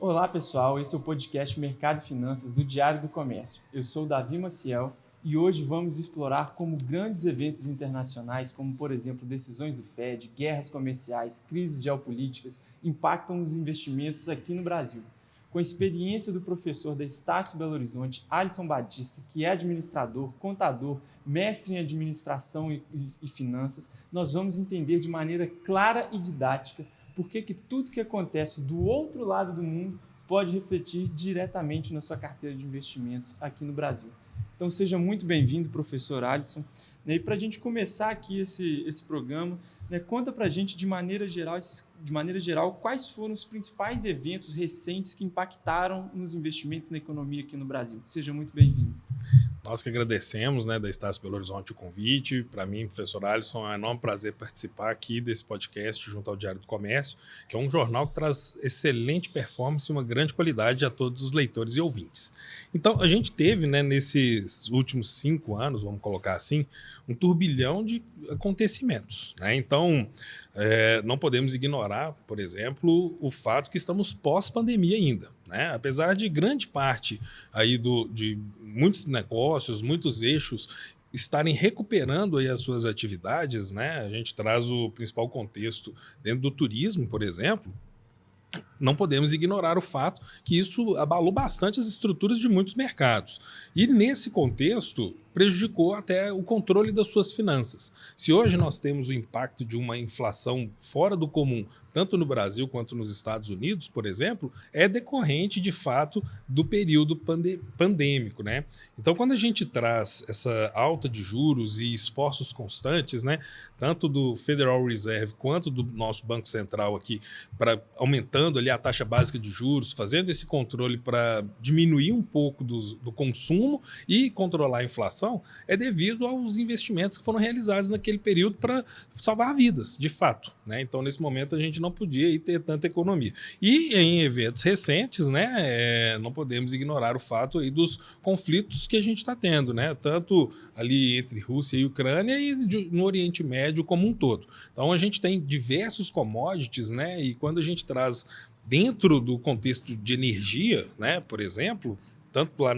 Olá pessoal, esse é o podcast Mercado e Finanças do Diário do Comércio. Eu sou o Davi Maciel e hoje vamos explorar como grandes eventos internacionais, como por exemplo decisões do Fed, guerras comerciais, crises geopolíticas, impactam os investimentos aqui no Brasil. Com a experiência do professor da Estácio Belo Horizonte, Alisson Batista, que é administrador, contador, mestre em administração e finanças, nós vamos entender de maneira clara e didática por que tudo que acontece do outro lado do mundo pode refletir diretamente na sua carteira de investimentos aqui no Brasil. Então seja muito bem-vindo, professor Alisson. E para a gente começar aqui esse programa, conta para a gente de maneira geral quais foram os principais eventos recentes que impactaram nos investimentos na economia aqui no Brasil. Seja muito bem-vindo. Nós que agradecemos, da Estácio Belo Horizonte, o convite. Para mim, professor Alisson, é um enorme prazer participar aqui desse podcast junto ao Diário do Comércio, que é um jornal que traz excelente performance e uma grande qualidade a todos os leitores e ouvintes. Então, a gente teve, nesses últimos 5 anos, vamos colocar assim, um turbilhão de acontecimentos. Então, não podemos ignorar, por exemplo, o fato que estamos pós-pandemia ainda. Apesar de grande parte aí de muitos negócios, muitos eixos estarem recuperando aí as suas atividades, a gente traz o principal contexto dentro do turismo, por exemplo. Não podemos ignorar o fato que isso abalou bastante as estruturas de muitos mercados. E, nesse contexto, prejudicou até o controle das suas finanças. Se hoje nós temos o impacto de uma inflação fora do comum, tanto no Brasil quanto nos Estados Unidos, por exemplo, é decorrente, de fato, do período pandêmico. Então, quando a gente traz essa alta de juros e esforços constantes, tanto do Federal Reserve quanto do nosso Banco Central aqui, para aumentando ali a taxa básica de juros, fazendo esse controle para diminuir um pouco do consumo e controlar a inflação, é devido aos investimentos que foram realizados naquele período para salvar vidas, de fato. Então, nesse momento, a gente não podia ter tanta economia. E em eventos recentes, não podemos ignorar o fato aí dos conflitos que a gente está tendo, tanto ali entre Rússia e Ucrânia e no Oriente Médio como um todo. Então, a gente tem diversos commodities, e quando a gente traz dentro do contexto de energia, por exemplo, tanto lá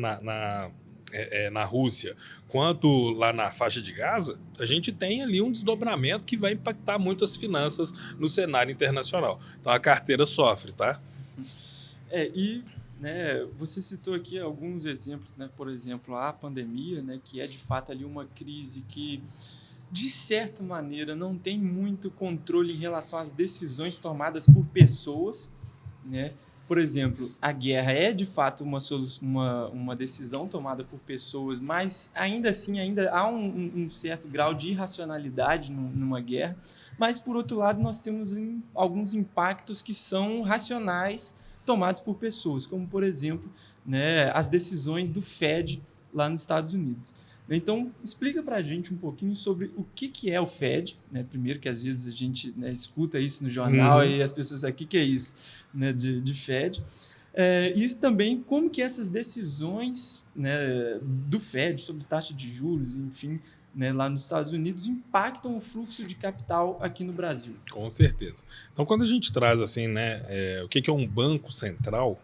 na Rússia quanto lá na faixa de Gaza, a gente tem ali um desdobramento que vai impactar muito as finanças no cenário internacional. Então a carteira sofre, tá? Você citou aqui alguns exemplos, por exemplo, a pandemia, que é de fato ali uma crise que, de certa maneira, não tem muito controle em relação às decisões tomadas por pessoas, Por exemplo, a guerra é de fato uma decisão tomada por pessoas, mas ainda assim há um certo grau de irracionalidade numa guerra. Mas, por outro lado, nós temos alguns impactos que são racionais tomados por pessoas, como, por exemplo, as decisões do Fed lá nos Estados Unidos. Então, explica para a gente um pouquinho sobre o que é o Fed. Primeiro, que às vezes a gente escuta isso no jornal e as pessoas sabem o que é isso de Fed. E também como que essas decisões do Fed sobre taxa de juros, enfim, lá nos Estados Unidos, impactam o fluxo de capital aqui no Brasil. Com certeza. Então, quando a gente traz assim, o que é um banco central,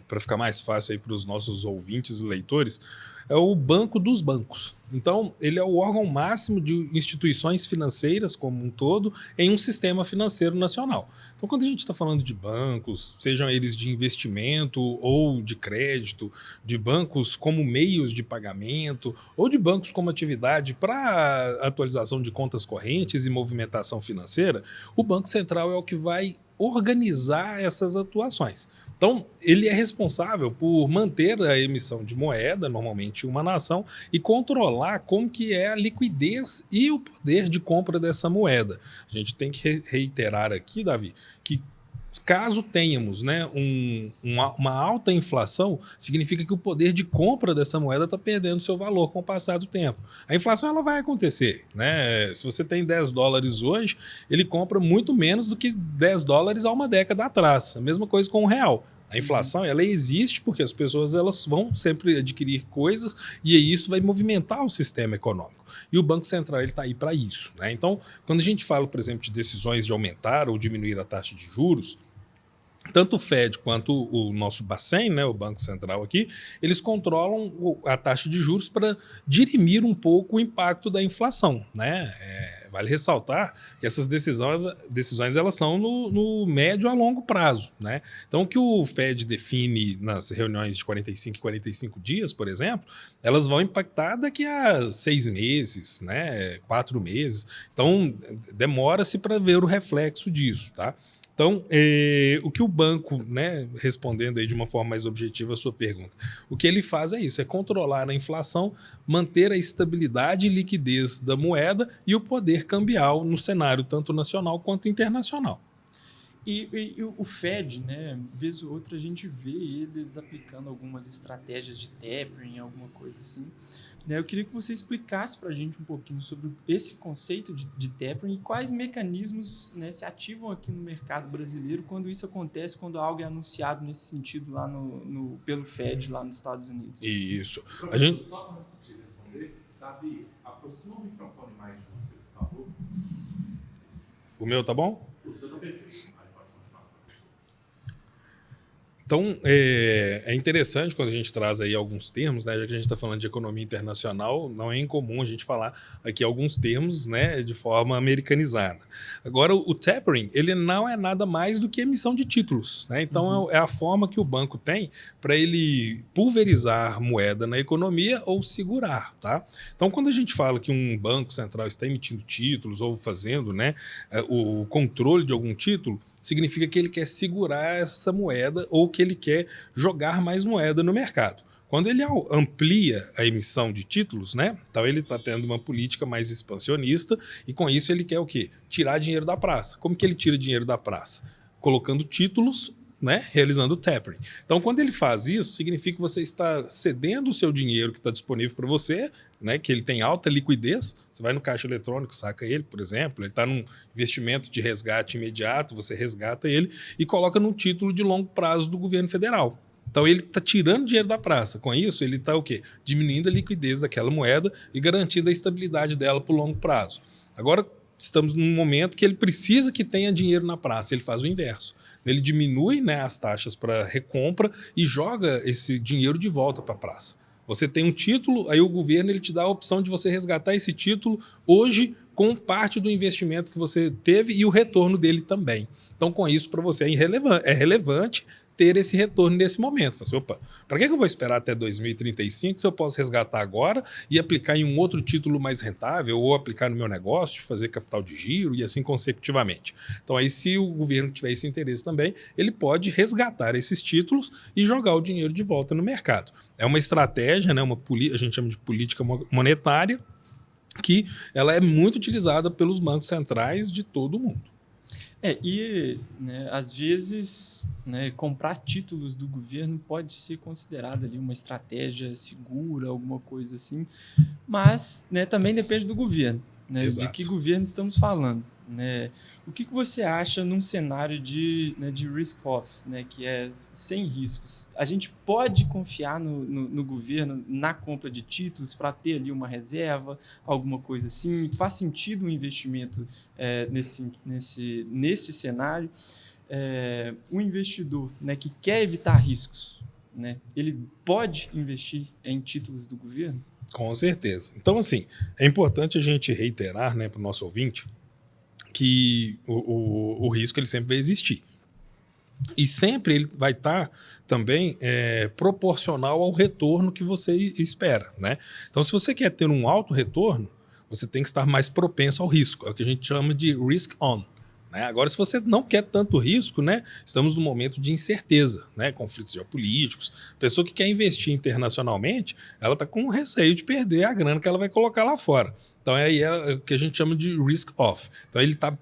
para ficar mais fácil aí para os nossos ouvintes e leitores, é o banco dos bancos. Então, ele é o órgão máximo de instituições financeiras como um todo em um sistema financeiro nacional. Então, quando a gente está falando de bancos, sejam eles de investimento ou de crédito, de bancos como meios de pagamento ou de bancos como atividade para atualização de contas correntes e movimentação financeira, o Banco Central é o que vai organizar essas atuações. Então, ele é responsável por manter a emissão de moeda, normalmente uma nação, e controlar como que é a liquidez e o poder de compra dessa moeda. A gente tem que reiterar aqui, Davi, que caso tenhamos uma alta inflação, significa que o poder de compra dessa moeda está perdendo seu valor com o passar do tempo. A inflação ela vai acontecer. Se você tem $10 hoje, ele compra muito menos do que $10 há uma década atrás. A mesma coisa com o real. A inflação ela existe porque as pessoas elas vão sempre adquirir coisas e isso vai movimentar o sistema econômico. E o Banco Central está aí para isso. Então, quando a gente fala, por exemplo, de decisões de aumentar ou diminuir a taxa de juros, tanto o Fed quanto o nosso Bacen, né, o Banco Central aqui, eles controlam a taxa de juros para dirimir um pouco o impacto da inflação, né? Vale ressaltar que essas decisões elas são no médio a longo prazo, né? Então, o que o Fed define nas reuniões de 45 e 45 dias, por exemplo, elas vão impactar daqui a 6 meses, né? 4 meses. Então, demora-se para ver o reflexo disso, tá? Então, o que o banco, né, respondendo aí de uma forma mais objetiva a sua pergunta, o que ele faz é isso, é controlar a inflação, manter a estabilidade e liquidez da moeda e o poder cambial no cenário tanto nacional quanto internacional. E o Fed, né, vez ou outra a gente vê eles aplicando algumas estratégias de tapering, alguma coisa assim. Né, eu queria que você explicasse para a gente um pouquinho sobre esse conceito de tapering e quais mecanismos, né, se ativam aqui no mercado brasileiro quando isso acontece, quando algo é anunciado nesse sentido lá pelo Fed lá nos Estados Unidos. Isso. A gente... Só antes de responder, Davi, aproxima o microfone mais de você, por favor. O meu tá bom? O seu tá perfeito. Então, é interessante quando a gente traz aí alguns termos, né? Já que a gente está falando de economia internacional, não é incomum a gente falar aqui alguns termos, né, de forma americanizada. Agora, o tapering, ele não é nada mais do que emissão de títulos, né? Então, é a forma que o banco tem para ele pulverizar moeda na economia ou segurar, tá? Então, quando a gente fala que um banco central está emitindo títulos ou fazendo, né, o controle de algum título, significa que ele quer segurar essa moeda ou que ele quer jogar mais moeda no mercado. Quando ele amplia a emissão de títulos, né, então ele está tendo uma política mais expansionista e com isso ele quer o quê? Tirar dinheiro da praça. Como que ele tira dinheiro da praça? Colocando títulos, né, realizando tapering. Então, quando ele faz isso, significa que você está cedendo o seu dinheiro que está disponível para você, né, que ele tem alta liquidez. Você vai no caixa eletrônico, saca ele, por exemplo, ele está num investimento de resgate imediato, você resgata ele e coloca num título de longo prazo do governo federal. Então, ele está tirando dinheiro da praça. Com isso, ele está o quê? Diminuindo a liquidez daquela moeda e garantindo a estabilidade dela por longo prazo. Agora, estamos num momento que ele precisa que tenha dinheiro na praça, ele faz o inverso. Ele diminui, né, as taxas para recompra e joga esse dinheiro de volta para a praça. Você tem um título, aí o governo ele te dá a opção de você resgatar esse título hoje com parte do investimento que você teve e o retorno dele também. Então, com isso, para você é relevante ter esse retorno nesse momento. Fala assim, opa, para que eu vou esperar até 2035 se eu posso resgatar agora e aplicar em um outro título mais rentável ou aplicar no meu negócio, fazer capital de giro e assim consecutivamente. Então aí se o governo tiver esse interesse também, ele pode resgatar esses títulos e jogar o dinheiro de volta no mercado. É uma estratégia, né, a gente chama de política monetária, que ela é muito utilizada pelos bancos centrais de todo o mundo. Né, às vezes, né, comprar títulos do governo pode ser considerado ali uma estratégia segura, alguma coisa assim, mas, né, também depende do governo, né, de que governo estamos falando. Né? O que você acha num cenário de risk-off, né, que é sem riscos? A gente pode confiar no governo na compra de títulos para ter ali uma reserva, alguma coisa assim? Faz sentido um investimento nesse cenário? O investidor, né, que quer evitar riscos, né, ele pode investir em títulos do governo? Com certeza. Então, assim, é importante a gente reiterar, né, para o nosso ouvinte que o risco ele sempre vai existir. E sempre ele vai estar também proporcional ao retorno que você espera. Né? Então, se você quer ter um alto retorno, você tem que estar mais propenso ao risco. É o que a gente chama de risk on. Né? Agora, se você não quer tanto risco, né, estamos num momento de incerteza, né, conflitos geopolíticos. A pessoa que quer investir internacionalmente, ela está com receio de perder a grana que ela vai colocar lá fora. Então, aí é o que a gente chama de risk off. Então, ele está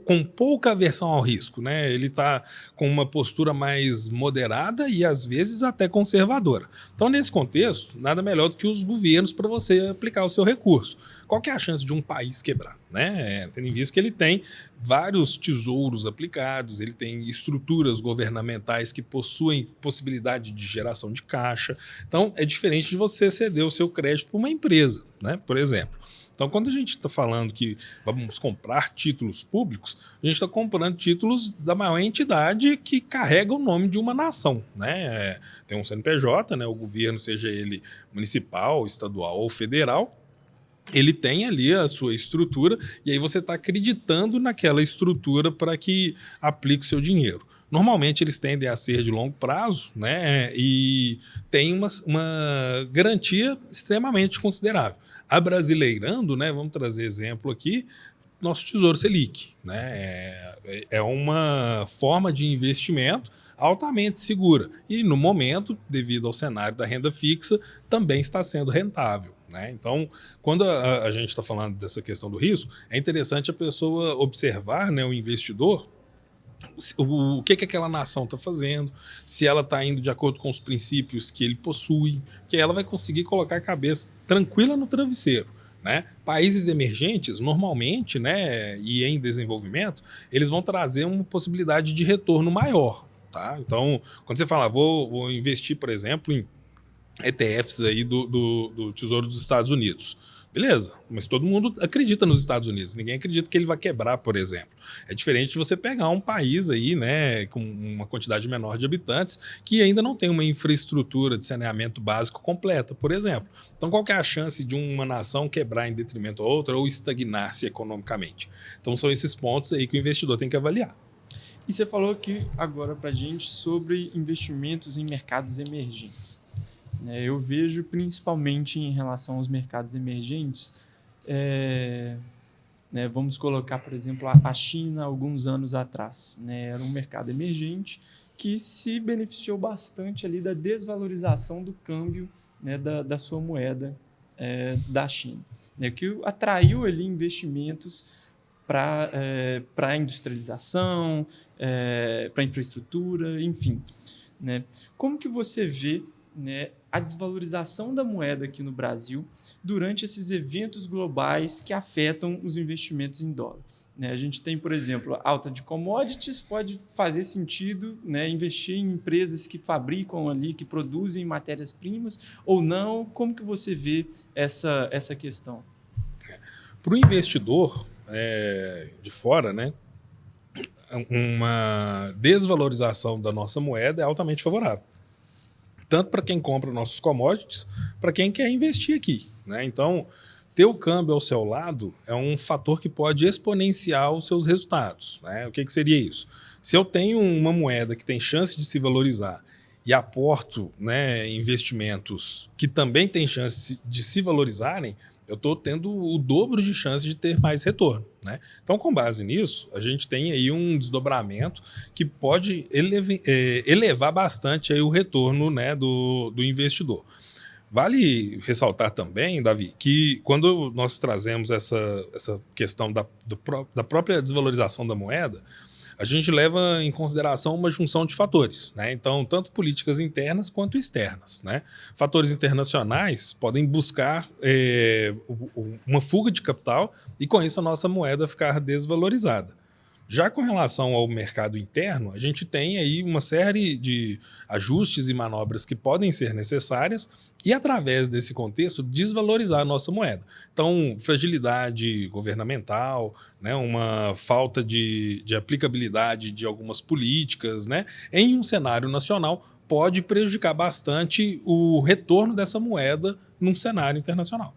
com pouca aversão ao risco, né? Ele está com uma postura mais moderada e, às vezes, até conservadora. Então, nesse contexto, nada melhor do que os governos para você aplicar o seu recurso. Qual que é a chance de um país quebrar? Né? Tendo em vista que ele tem vários tesouros aplicados, ele tem estruturas governamentais que possuem possibilidade de geração de caixa. Então, é diferente de você ceder o seu crédito para uma empresa, né? Por exemplo. Então, quando a gente está falando que vamos comprar títulos públicos, a gente está comprando títulos da maior entidade que carrega o nome de uma nação, né? Tem um CNPJ, né? O governo, seja ele municipal, estadual ou federal, ele tem ali a sua estrutura e aí você está acreditando naquela estrutura para que aplique o seu dinheiro. Normalmente eles tendem a ser de longo prazo, né? E tem uma garantia extremamente considerável. Abrasileirando, né? Vamos trazer exemplo aqui, nosso Tesouro Selic, né? É uma forma de investimento altamente segura e no momento, devido ao cenário da renda fixa, também está sendo rentável, né? Então, quando a gente está falando dessa questão do risco, é interessante a pessoa observar, né, o investidor, o que aquela nação está fazendo, se ela está indo de acordo com os princípios que ele possui, que ela vai conseguir colocar a cabeça tranquila no travesseiro, né? Países emergentes, normalmente, né, e em desenvolvimento, eles vão trazer uma possibilidade de retorno maior, tá? Então, quando você fala, vou investir, por exemplo, em ETFs aí do Tesouro dos Estados Unidos. Beleza, mas todo mundo acredita nos Estados Unidos, ninguém acredita que ele vai quebrar, por exemplo. É diferente de você pegar um país aí, né, com uma quantidade menor de habitantes, que ainda não tem uma infraestrutura de saneamento básico completa, por exemplo. Então, qual que é a chance de uma nação quebrar em detrimento a outra ou estagnar-se economicamente? Então, são esses pontos aí que o investidor tem que avaliar. E você falou aqui agora para a gente sobre investimentos em mercados emergentes. Eu vejo principalmente em relação aos mercados emergentes, vamos colocar, por exemplo, a China alguns anos atrás. Era um mercado emergente que se beneficiou bastante ali da desvalorização do câmbio, né, da sua moeda da China, que atraiu ali investimentos para a industrialização, para a infraestrutura, enfim. Né? Como que você vê, né, a desvalorização da moeda aqui no Brasil durante esses eventos globais que afetam os investimentos em dólar? A gente tem, por exemplo, alta de commodities, pode fazer sentido, né, investir em empresas que fabricam ali, que produzem matérias-primas ou não? Como que você vê essa questão? Para o investidor de fora, né, uma desvalorização da nossa moeda é altamente favorável. Tanto para quem compra nossos commodities, para quem quer investir aqui, né? Então, ter o câmbio ao seu lado é um fator que pode exponenciar os seus resultados, né? O que seria isso? Se eu tenho uma moeda que tem chance de se valorizar e aporto, né, investimentos que também têm chance de se valorizarem, eu estou tendo o dobro de chance de ter mais retorno, né? Então, com base nisso, a gente tem aí um desdobramento que pode elevar bastante aí o retorno, né, do investidor. Vale ressaltar também, Davi, que quando nós trazemos essa questão da própria desvalorização da moeda, a gente leva em consideração uma junção de fatores, né? Então, tanto políticas internas quanto externas, né? Fatores internacionais podem buscar uma fuga de capital e, com isso, a nossa moeda ficar desvalorizada. Já com relação ao mercado interno, a gente tem aí uma série de ajustes e manobras que podem ser necessárias e, através desse contexto, desvalorizar a nossa moeda. Então, fragilidade governamental, né, uma falta de aplicabilidade de algumas políticas, né, em um cenário nacional pode prejudicar bastante o retorno dessa moeda num cenário internacional.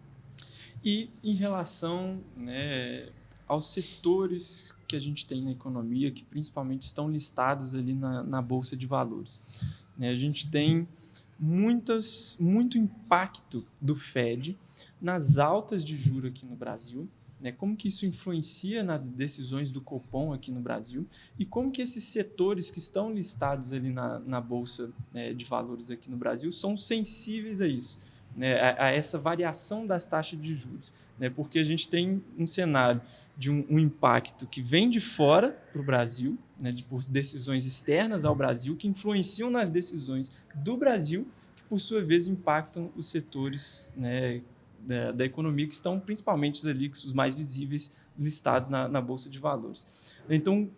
E em relação, né, aos setores que a gente tem na economia, que principalmente estão listados ali na Bolsa de Valores. A gente tem muito impacto do FED nas altas de juros aqui no Brasil, né? Como que isso influencia nas decisões do Copom aqui no Brasil e como que esses setores que estão listados ali na Bolsa, né, de Valores aqui no Brasil são sensíveis a isso, né, a essa variação das taxas de juros, né, porque a gente tem um cenário de um impacto que vem de fora para o Brasil, né, por decisões externas ao Brasil, que influenciam nas decisões do Brasil, que, por sua vez, impactam os setores, né, da economia, que estão principalmente ali, os mais visíveis, listados na Bolsa de Valores. Então,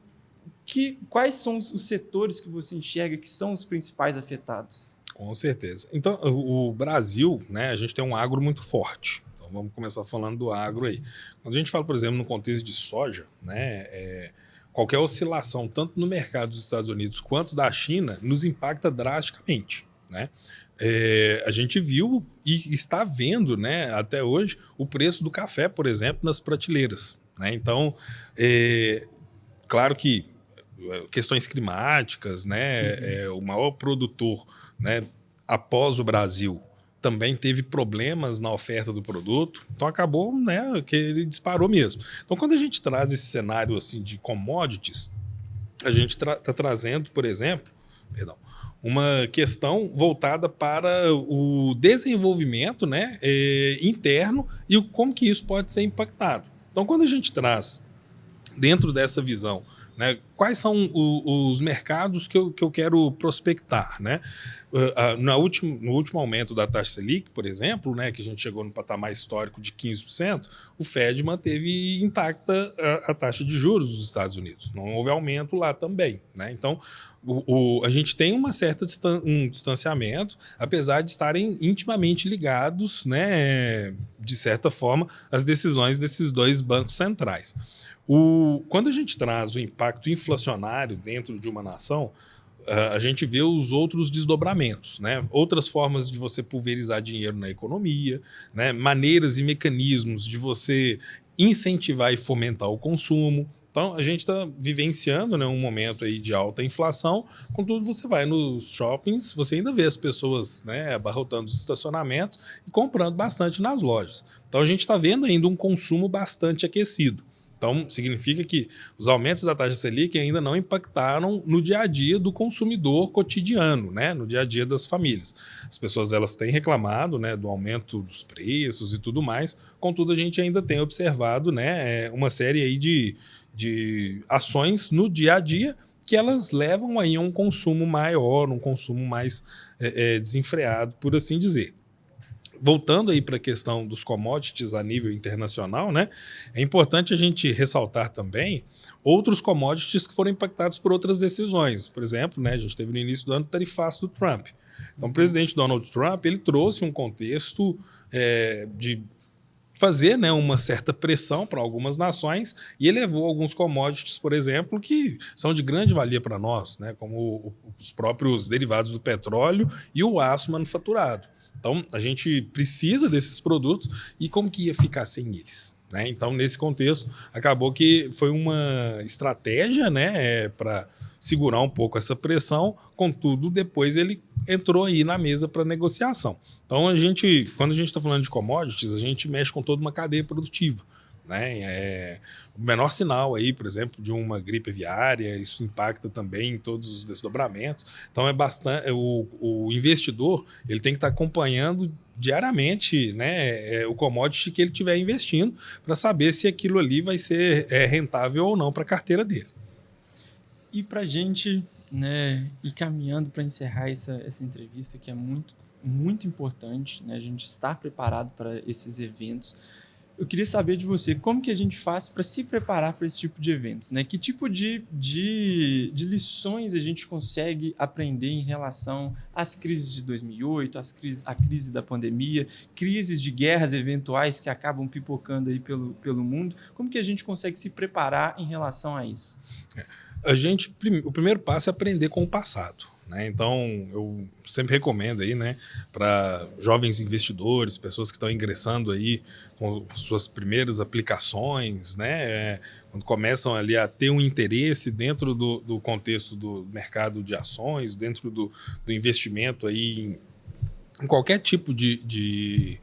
quais são os setores que você enxerga que são os principais afetados? Com certeza. Então, o Brasil, né, a gente tem um agro muito forte. Então, Então vamos começar falando do agro aí. Quando a gente fala, por exemplo, no contexto de soja, né, qualquer oscilação, tanto no mercado dos Estados Unidos quanto da China, nos impacta drasticamente, né? A gente viu e está vendo, né, até hoje o preço do café, por exemplo, nas prateleiras, né? Então, claro que questões climáticas, né, o maior produtor, né, após o Brasil também teve problemas na oferta do produto, então acabou, né, que ele disparou mesmo. Então, quando a gente traz esse cenário assim de commodities, a gente está trazendo, por exemplo, uma questão voltada para o desenvolvimento, né, interno e como que isso pode ser impactado. Então, quando a gente traz dentro dessa visão, né, quais são os mercados que eu quero prospectar, né? No último aumento da taxa Selic, por exemplo, né, que a gente chegou no patamar histórico de 15%, o Fed manteve intacta a taxa de juros dos Estados Unidos. Não houve aumento lá também, né? Então, a gente tem um distanciamento, apesar de estarem intimamente ligados, né, de certa forma, às decisões desses dois bancos centrais. Quando a gente traz o impacto inflacionário dentro de uma nação, a gente vê os outros desdobramentos, né? Outras formas de você pulverizar dinheiro na economia, né? Maneiras e mecanismos de você incentivar e fomentar o consumo. Então, a gente está vivenciando, né, um momento aí de alta inflação. Contudo, você vai nos shoppings, você ainda vê as pessoas, né, abarrotando os estacionamentos e comprando bastante nas lojas. Então, a gente está vendo ainda um consumo bastante aquecido. Então, significa que os aumentos da taxa Selic ainda não impactaram no dia a dia do consumidor cotidiano, né? No dia a dia das famílias. As pessoas elas têm reclamado, né, do aumento dos preços e tudo mais, contudo a gente ainda tem observado, né, uma série aí de ações no dia a dia que elas levam aí a um consumo maior, um consumo mais desenfreado, por assim dizer. Voltando aí para a questão dos commodities a nível internacional, né, é importante a gente ressaltar também outros commodities que foram impactados por outras decisões. Por exemplo, né, a gente teve no início do ano o tarifaço do Trump. Então, o presidente Donald Trump ele trouxe um contexto de fazer, né, uma certa pressão para algumas nações e elevou alguns commodities, por exemplo, que são de grande valia para nós, né, como os próprios derivados do petróleo e o aço manufaturado. Então, a gente precisa desses produtos e como que ia ficar sem eles, né? Então, nesse contexto, acabou que foi uma estratégia, né, para segurar um pouco essa pressão, contudo, depois ele entrou aí na mesa para negociação. Então, quando a gente está falando de commodities, a gente mexe com toda uma cadeia produtiva, né? O menor sinal aí, por exemplo, de uma gripe aviária, isso impacta também em todos os desdobramentos. Então é bastante, o investidor ele tem que estar acompanhando diariamente, né, o commodity que ele estiver investindo para saber se aquilo ali vai ser rentável ou não para a carteira dele. E para a gente, né, ir caminhando para encerrar essa entrevista, que é muito, muito importante, né, a gente estar preparado para esses eventos. Eu queria saber de você, como que a gente faz para se preparar para esse tipo de eventos, né? Que tipo de lições a gente consegue aprender em relação às crises de 2008, a crise da pandemia, crises de guerras eventuais que acabam pipocando aí pelo mundo? Como que a gente consegue se preparar em relação a isso? O primeiro passo é aprender com o passado, né? Então, eu sempre recomendo aí, né, para jovens investidores, pessoas que estão ingressando aí com suas primeiras aplicações, né, quando começam ali a ter um interesse dentro do contexto do mercado de ações, dentro do investimento aí em qualquer tipo de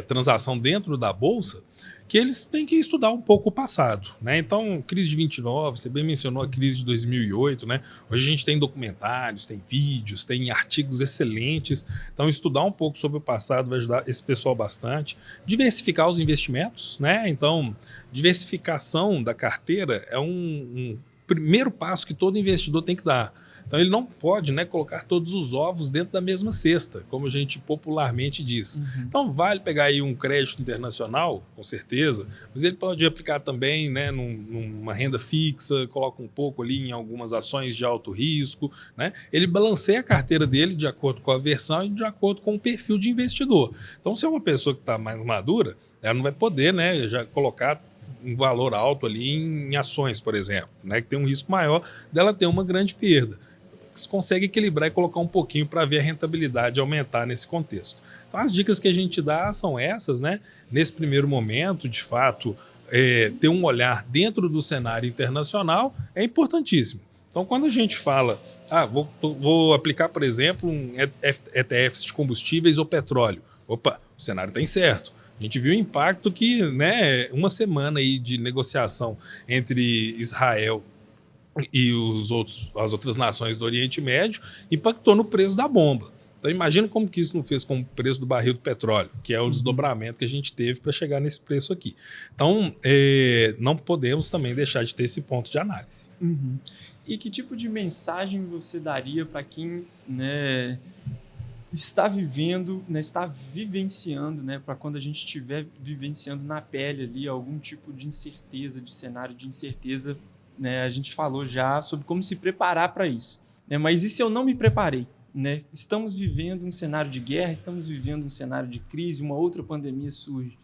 transação dentro da bolsa, que eles têm que estudar um pouco o passado, né? Então, crise de 29, você bem mencionou a crise de 2008, né? Hoje a gente tem documentários, tem vídeos, tem artigos excelentes. Então, estudar um pouco sobre o passado vai ajudar esse pessoal bastante. Diversificar os investimentos, né? Então, diversificação da carteira é um primeiro passo que todo investidor tem que dar. Então ele não pode, né, colocar todos os ovos dentro da mesma cesta, como a gente popularmente diz. Então vale pegar aí um crédito internacional, com certeza, mas ele pode aplicar também, né, numa renda fixa, coloca um pouco ali em algumas ações de alto risco, né? Ele balanceia a carteira dele de acordo com a versão e de acordo com o perfil de investidor. Então se é uma pessoa que está mais madura, ela não vai poder, né, já colocar um valor alto ali em ações, por exemplo, né, que tem um risco maior dela ter uma grande perda. Você consegue equilibrar e colocar um pouquinho para ver a rentabilidade aumentar nesse contexto. Então as dicas que a gente dá são essas, né? Nesse primeiro momento, de fato, ter um olhar dentro do cenário internacional é importantíssimo. Então quando a gente fala, vou aplicar, por exemplo, um ETFs de combustíveis ou petróleo. Opa, o cenário está incerto. A gente viu o impacto que, né, uma semana aí de negociação entre Israel e as outras nações do Oriente Médio impactou no preço da bomba. Então imagina como que isso não fez com o preço do barril do petróleo, que é o desdobramento que a gente teve para chegar nesse preço aqui. Então não podemos também deixar de ter esse ponto de análise. E que tipo de mensagem você daria para quem, né, está vivendo, né, está vivenciando, né, para quando a gente estiver vivenciando na pele ali algum tipo de incerteza, de cenário de incerteza, né? A gente falou já sobre como se preparar para isso, né? Mas e se eu não me preparei? Né? Estamos vivendo um cenário de guerra, estamos vivendo um cenário de crise, uma outra pandemia surge.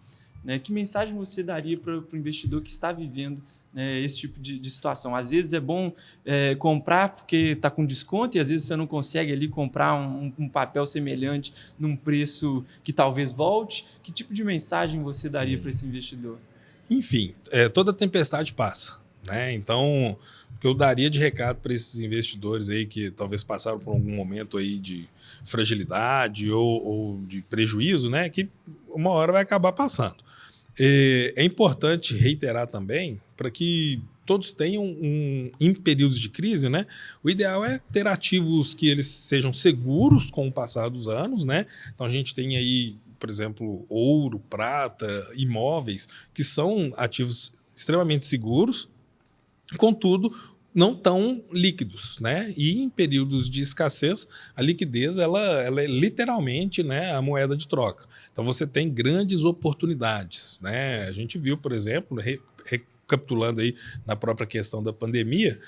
Né? Que mensagem você daria para o investidor que está vivendo, né, esse tipo de situação? Às vezes é bom comprar porque está com desconto e às vezes você não consegue ali comprar um papel semelhante num preço que talvez volte. Que tipo de mensagem você daria para esse investidor? Enfim, toda tempestade passa. Né? Então, o que eu daria de recado para esses investidores aí que talvez passaram por algum momento aí de fragilidade ou de prejuízo, né? Que uma hora vai acabar passando. É importante reiterar também para que todos tenham em períodos de crise, né? O ideal é ter ativos que eles sejam seguros com o passar dos anos, né? Então a gente tem aí, por exemplo, ouro, prata, imóveis, que são ativos extremamente seguros, contudo, não tão líquidos, né? E em períodos de escassez, a liquidez ela é literalmente, né, a moeda de troca. Então você tem grandes oportunidades, né? A gente viu, por exemplo, recapitulando aí na própria questão da pandemia,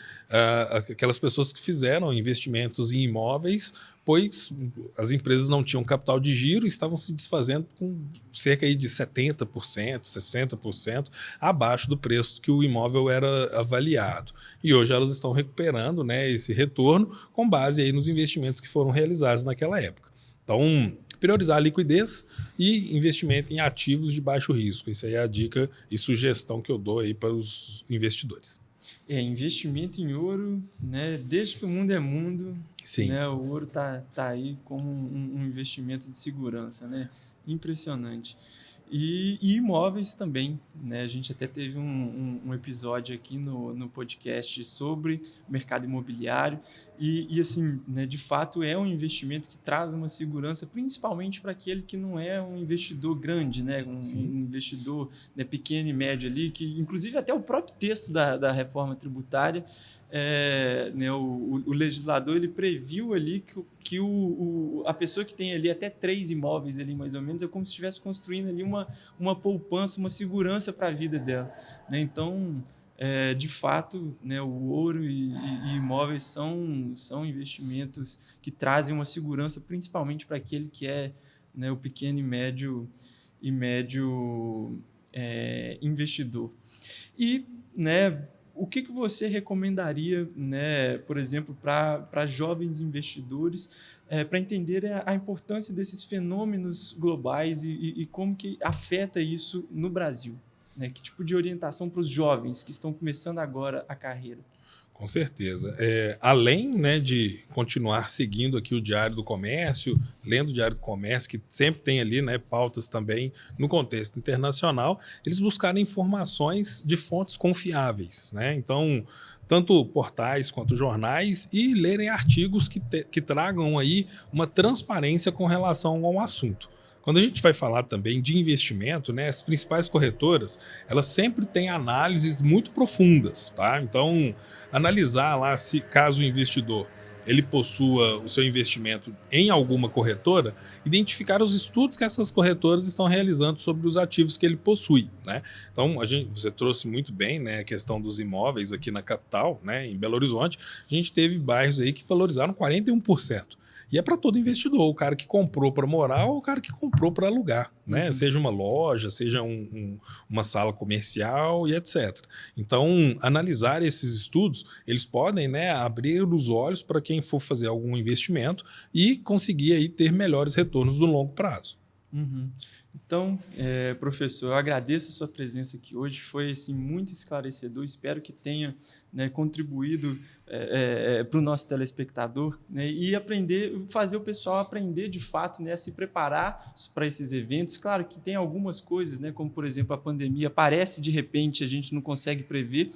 aquelas pessoas que fizeram investimentos em imóveis, pois as empresas não tinham capital de giro e estavam se desfazendo com cerca aí de 70%, 60% abaixo do preço que o imóvel era avaliado. E hoje elas estão recuperando, né, esse retorno com base aí nos investimentos que foram realizados naquela época. Então, priorizar a liquidez e investimento em ativos de baixo risco. Isso aí é a dica e sugestão que eu dou aí para os investidores. Investimento em ouro, né? Desde que o mundo é mundo, sim, né? O ouro tá aí como um investimento de segurança, né? Impressionante. E imóveis também, né? A gente até teve um episódio aqui no podcast sobre o mercado imobiliário e assim, né, de fato é um investimento que traz uma segurança, principalmente para aquele que não é um investidor grande, né? Um investidor, né, pequeno e médio ali, que inclusive até o próprio texto da reforma tributária, né, o legislador ele previu ali que a pessoa que tem ali até 3 imóveis ali mais ou menos é como se estivesse construindo ali uma poupança, uma segurança para a vida dela, né? Então, de fato, né, o ouro e imóveis são investimentos que trazem uma segurança principalmente para aquele que é, né, o pequeno e médio investidor. E, né, o que você recomendaria, né, por exemplo, para jovens investidores, para entender a importância desses fenômenos globais e como que afeta isso no Brasil? Né? Que tipo de orientação para os jovens que estão começando agora a carreira? Com certeza. Além, né, de continuar seguindo aqui o Diário do Comércio, lendo o Diário do Comércio, que sempre tem ali, né, pautas também no contexto internacional, eles buscaram informações de fontes confiáveis, né? Então, tanto portais quanto jornais, e lerem artigos que tragam aí uma transparência com relação ao assunto. Quando a gente vai falar também de investimento, né, as principais corretoras, elas sempre têm análises muito profundas, tá? Então, analisar lá se caso o investidor ele possua o seu investimento em alguma corretora, identificar os estudos que essas corretoras estão realizando sobre os ativos que ele possui, né? Então, você trouxe muito bem, né, a questão dos imóveis aqui na capital, né, em Belo Horizonte. A gente teve bairros aí que valorizaram 41%. E é para todo investidor, o cara que comprou para morar ou o cara que comprou para alugar, né? Seja uma loja, seja uma sala comercial e etc. Então, analisar esses estudos, eles podem, né, abrir os olhos para quem for fazer algum investimento e conseguir aí ter melhores retornos no longo prazo. Uhum. Então, professor, eu agradeço a sua presença aqui hoje, foi assim, muito esclarecedor, espero que tenha, né, contribuído para o nosso telespectador, né, e fazer o pessoal aprender de fato, né, a se preparar para esses eventos. Claro que tem algumas coisas, né, como por exemplo a pandemia, parece de repente, a gente não consegue prever,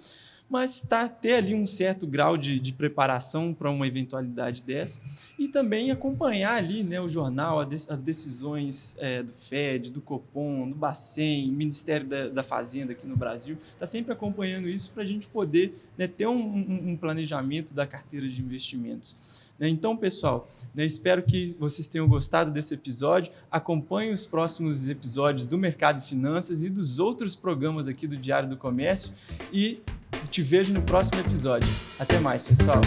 mas ter ali um certo grau de preparação para uma eventualidade dessa e também acompanhar ali, né, o jornal, as decisões do FED, do Copom, do Bacen, Ministério da Fazenda aqui no Brasil, está sempre acompanhando isso para a gente poder, né, ter um planejamento da carteira de investimentos. Então, pessoal, né, espero que vocês tenham gostado desse episódio. Acompanhem os próximos episódios do Mercado e Finanças e dos outros programas aqui do Diário do Comércio e te vejo no próximo episódio. Até mais, pessoal!